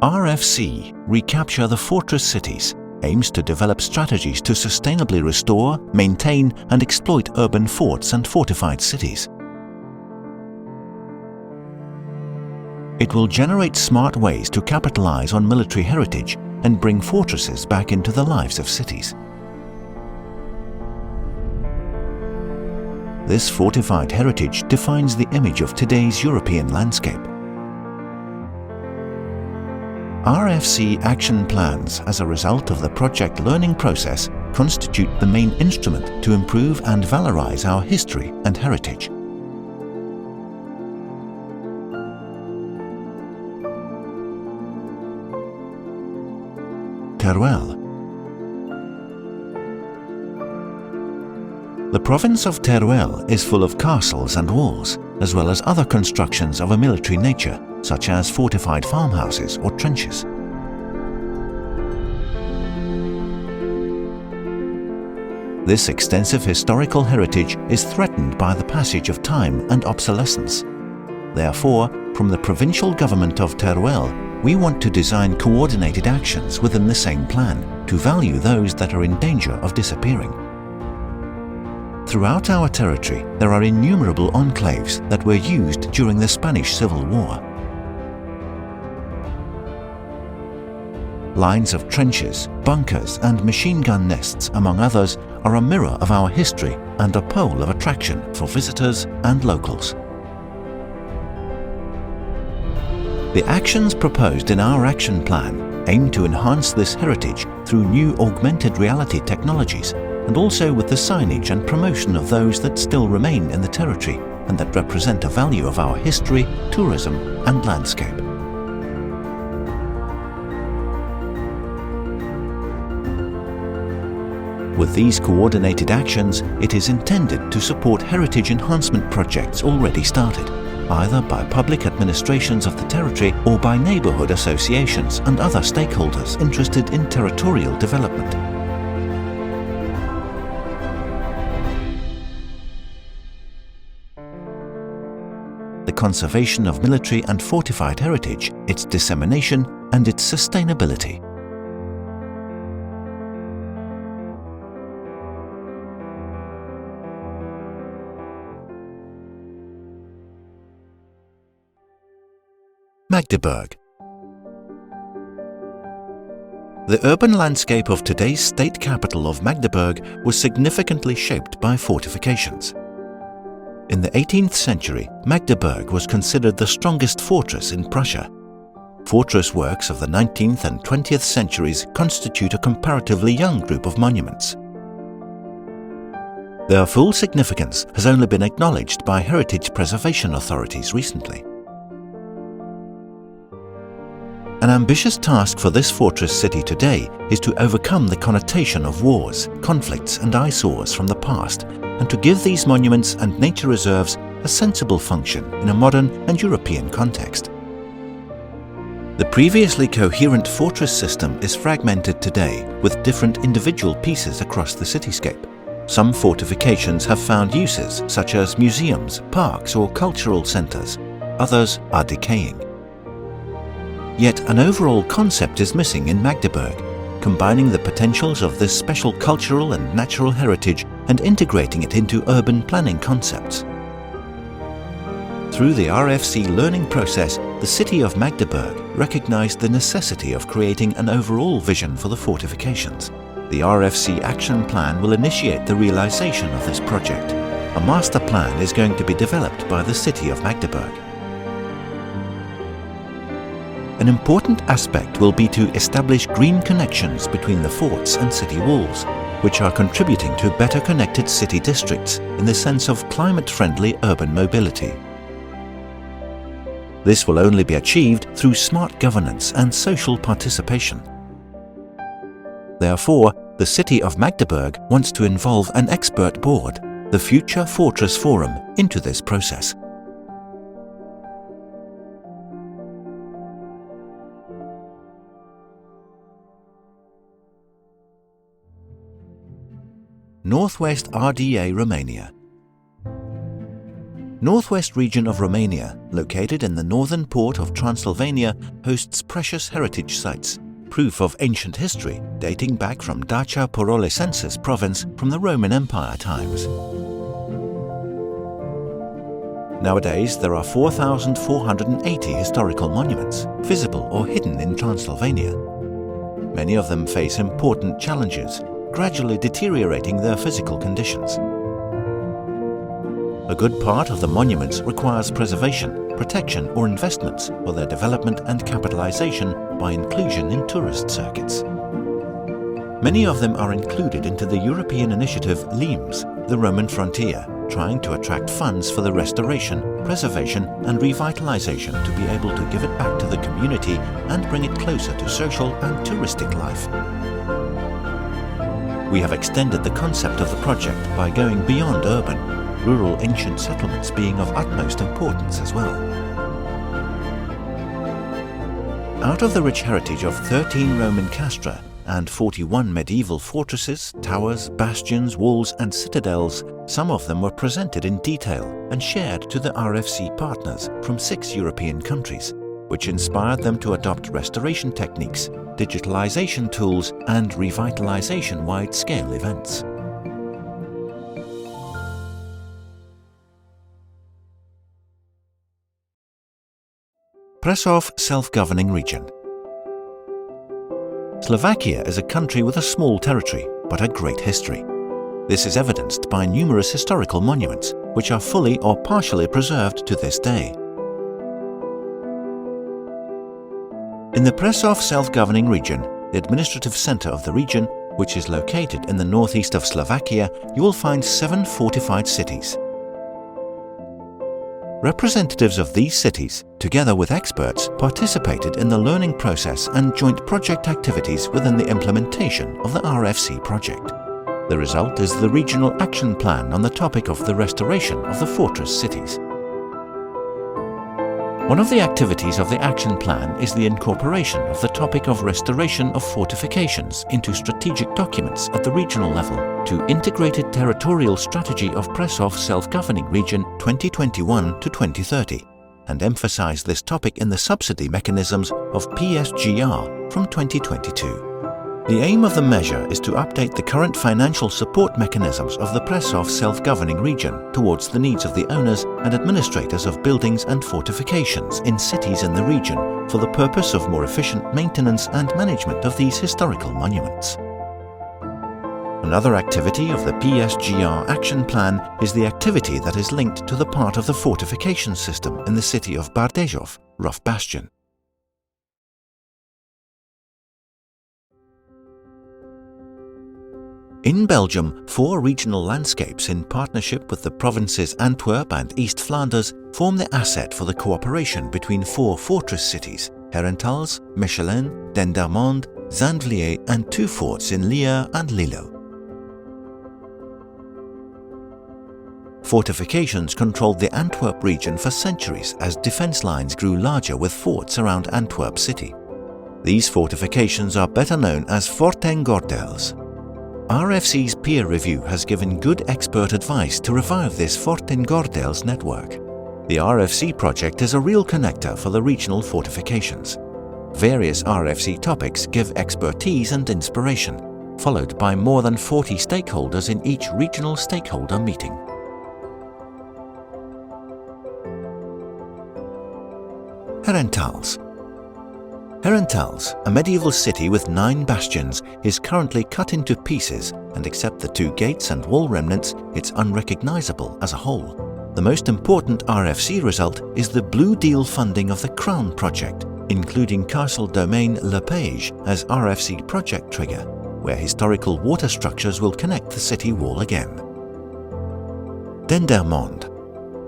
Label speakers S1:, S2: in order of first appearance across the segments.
S1: RFC, Recapture the Fortress Cities, aims to develop strategies to sustainably restore, maintain and exploit urban forts and fortified cities. It will generate smart ways to capitalize on military heritage and bring fortresses back into the lives of cities. This fortified heritage defines the image of today's European landscape. RFC action plans, as a result of the project learning process, constitute the main instrument to improve and valorize our history and heritage. Teruel. The province of Teruel is full of castles and walls, as well as other constructions of a military nature, such as fortified farmhouses or trenches. This extensive historical heritage is threatened by the passage of time and obsolescence. Therefore, from the provincial government of Teruel, we want to design coordinated actions within the same plan to value those that are in danger of disappearing. Throughout our territory, there are innumerable enclaves that were used during the Spanish Civil War. Lines of trenches, bunkers and machine gun nests, among others, are a mirror of our history and a pole of attraction for visitors and locals. The actions proposed in our action plan aim to enhance this heritage through new augmented reality technologies and also with the signage and promotion of those that still remain in the territory and that represent a value of our history, tourism and landscape. With these coordinated actions, it is intended to support heritage enhancement projects already started, either by public administrations of the territory or by neighbourhood associations and other stakeholders interested in territorial development. The conservation of military and fortified heritage, its dissemination and its sustainability. Magdeburg. The urban landscape of today's state capital of Magdeburg was significantly shaped by fortifications. In the 18th century, Magdeburg was considered the strongest fortress in Prussia. Fortress works of the 19th and 20th centuries constitute a comparatively young group of monuments. Their full significance has only been acknowledged by heritage preservation authorities recently. An ambitious task for this fortress city today is to overcome the connotation of wars, conflicts and eyesores from the past and to give these monuments and nature reserves a sensible function in a modern and European context. The previously coherent fortress system is fragmented today with different individual pieces across the cityscape. Some fortifications have found uses such as museums, parks or cultural centres. Others are decaying. Yet an overall concept is missing in Magdeburg, combining the potentials of this special cultural and natural heritage and integrating it into urban planning concepts. Through the RFC learning process, the city of Magdeburg recognized the necessity of creating an overall vision for the fortifications. The RFC action plan will initiate the realization of this project. A master plan is going to be developed by the city of Magdeburg. An important aspect will be to establish green connections between the forts and city walls, which are contributing to better connected city districts in the sense of climate-friendly urban mobility. This will only be achieved through smart governance and social participation. Therefore, the city of Magdeburg wants to involve an expert board, the Future Fortress Forum, into this process. Northwest RDA Romania. Northwest region of Romania, located in the northern port of Transylvania, hosts precious heritage sites, proof of ancient history dating back from Dacia Porolicensis province from the Roman Empire times. Nowadays, there are 4,480 historical monuments, visible or hidden in Transylvania. Many of them face important challenges, gradually deteriorating their physical conditions. A good part of the monuments requires preservation, protection or investments for their development and capitalization by inclusion in tourist circuits. Many of them are included into the European initiative LIMS, the Roman Frontier, trying to attract funds for the restoration, preservation and revitalization to be able to give it back to the community and bring it closer to social and touristic life. We have extended the concept of the project by going beyond urban, rural ancient settlements being of utmost importance as well. Out of the rich heritage of 13 Roman castra and 41 medieval fortresses, towers, bastions, walls and citadels, some of them were presented in detail and shared to the RFC partners from 6 European countries, which inspired them to adopt restoration techniques, digitalization tools and revitalization wide-scale events. Prešov self-governing region. Slovakia is a country with a small territory, but a great history. This is evidenced by numerous historical monuments, which are fully or partially preserved to this day. In the Prešov self-governing region, the administrative center of the region, which is located in the northeast of Slovakia, you will find 7 fortified cities. Representatives of these cities, together with experts, participated in the learning process and joint project activities within the implementation of the RFC project. The result is the Regional Action Plan on the topic of the restoration of the fortress cities. One of the activities of the Action Plan is the incorporation of the topic of restoration of fortifications into strategic documents at the regional level to Integrated Territorial Strategy of Prešov Self-Governing Region 2021 to 2030 and emphasize this topic in the subsidy mechanisms of PSGR from 2022. The aim of the measure is to update the current financial support mechanisms of the Prešov self-governing region towards the needs of the owners and administrators of buildings and fortifications in cities in the region for the purpose of more efficient maintenance and management of these historical monuments. Another activity of the PSGR Action Plan is the activity that is linked to the part of the fortification system in the city of Bardejov, Rough Bastion. In Belgium, 4 regional landscapes in partnership with the provinces Antwerp and East Flanders form the asset for the cooperation between 4 fortress cities, Herentals, Mechelen, Dendermonde, Zandvliet and 2 forts in Lier and Lillo. Fortifications controlled the Antwerp region for centuries as defense lines grew larger with forts around Antwerp city. These fortifications are better known as Fortengordels. RFC's peer review has given good expert advice to revive this Fortengordels network. The RFC project is a real connector for the regional fortifications. Various RFC topics give expertise and inspiration, followed by more than 40 stakeholders in each regional stakeholder meeting. Herentals. Herentals, a medieval city with 9 bastions, is currently cut into pieces and except the 2 gates and wall remnants, it's unrecognizable as a whole. The most important RFC result is the Blue Deal funding of the Crown project, including Castle Domain Le Page as RFC project trigger, where historical water structures will connect the city wall again. Dendermonde.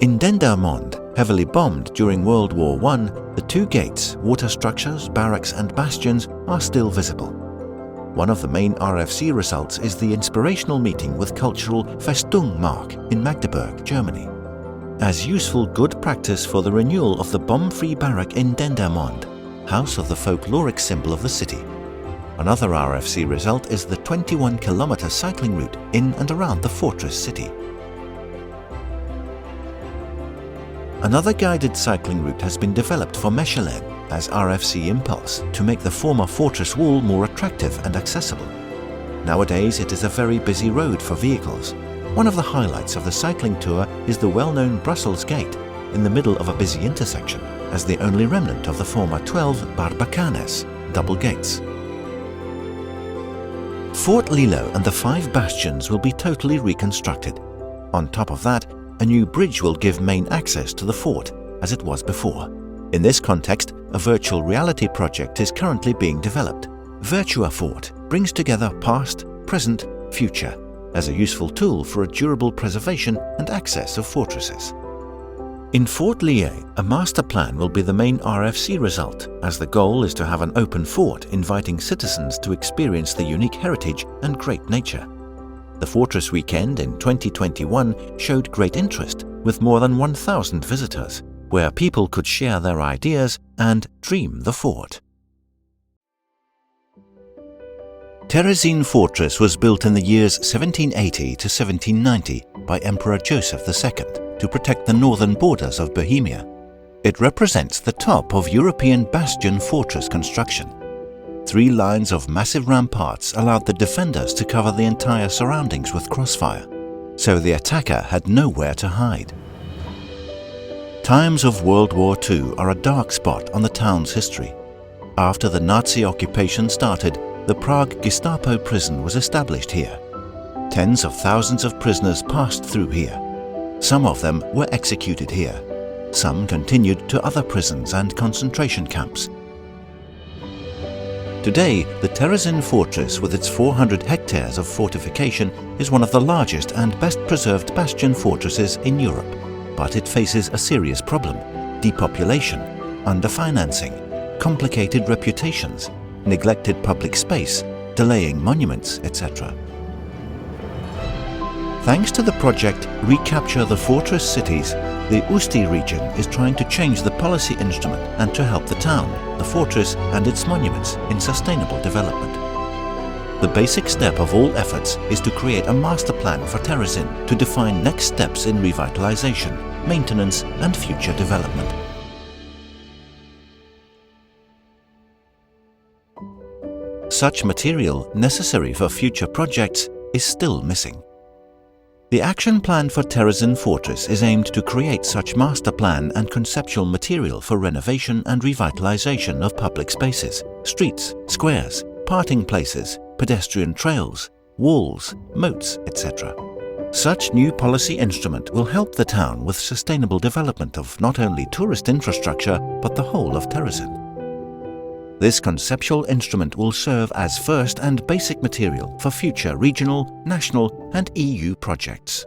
S1: In Dendermonde, heavily bombed during World War I, the 2 gates, water structures, barracks and bastions are still visible. One of the main RFC results is the inspirational meeting with cultural Festungmark in Magdeburg, Germany, as useful good practice for the renewal of the bomb-free barrack in Dendermonde, house of the folkloric symbol of the city. Another RFC result is the 21-kilometer cycling route in and around the fortress city. Another guided cycling route has been developed for Mechelen as RFC Impulse to make the former fortress wall more attractive and accessible. Nowadays it is a very busy road for vehicles. One of the highlights of the cycling tour is the well-known Brussels Gate in the middle of a busy intersection, as the only remnant of the former 12 barbacanes, double gates. Fort Lilo and the 5 bastions will be totally reconstructed. On top of that, a new bridge will give main access to the fort, as it was before. In this context, a virtual reality project is currently being developed. Virtua Fort brings together past, present, future as a useful tool for a durable preservation and access of fortresses. In Fort Lié, a master plan will be the main RFC result, as the goal is to have an open fort inviting citizens to experience the unique heritage and great nature. The Fortress Weekend in 2021 showed great interest, with more than 1,000 visitors, where people could share their ideas and dream the fort. Terezin Fortress was built in the years 1780 to 1790 by Emperor Joseph II to protect the northern borders of Bohemia. It represents the top of European bastion fortress construction. 3 lines of massive ramparts allowed the defenders to cover the entire surroundings with crossfire, so the attacker had nowhere to hide. Times of World War II are a dark spot on the town's history. After the Nazi occupation started, the Prague Gestapo prison was established here. Tens of thousands of prisoners passed through here. Some of them were executed here. Some continued to other prisons and concentration camps. Today, the Terezin Fortress, with its 400 hectares of fortification, is one of the largest and best preserved bastion fortresses in Europe. But it faces a serious problem: depopulation, underfinancing, complicated reputations, neglected public space, delaying monuments, etc. Thanks to the project Recapture the Fortress Cities, the Usti region is trying to change the policy instrument and to help the town, the fortress and its monuments in sustainable development. The basic step of all efforts is to create a master plan for Terezin to define next steps in revitalization, maintenance and future development. Such material necessary for future projects is still missing. The action plan for Terezin Fortress is aimed to create such master plan and conceptual material for renovation and revitalization of public spaces, streets, squares, parting places, pedestrian trails, walls, moats, etc. Such new policy instrument will help the town with sustainable development of not only tourist infrastructure but the whole of Terezin. This conceptual instrument will serve as first and basic material for future regional, national and EU projects.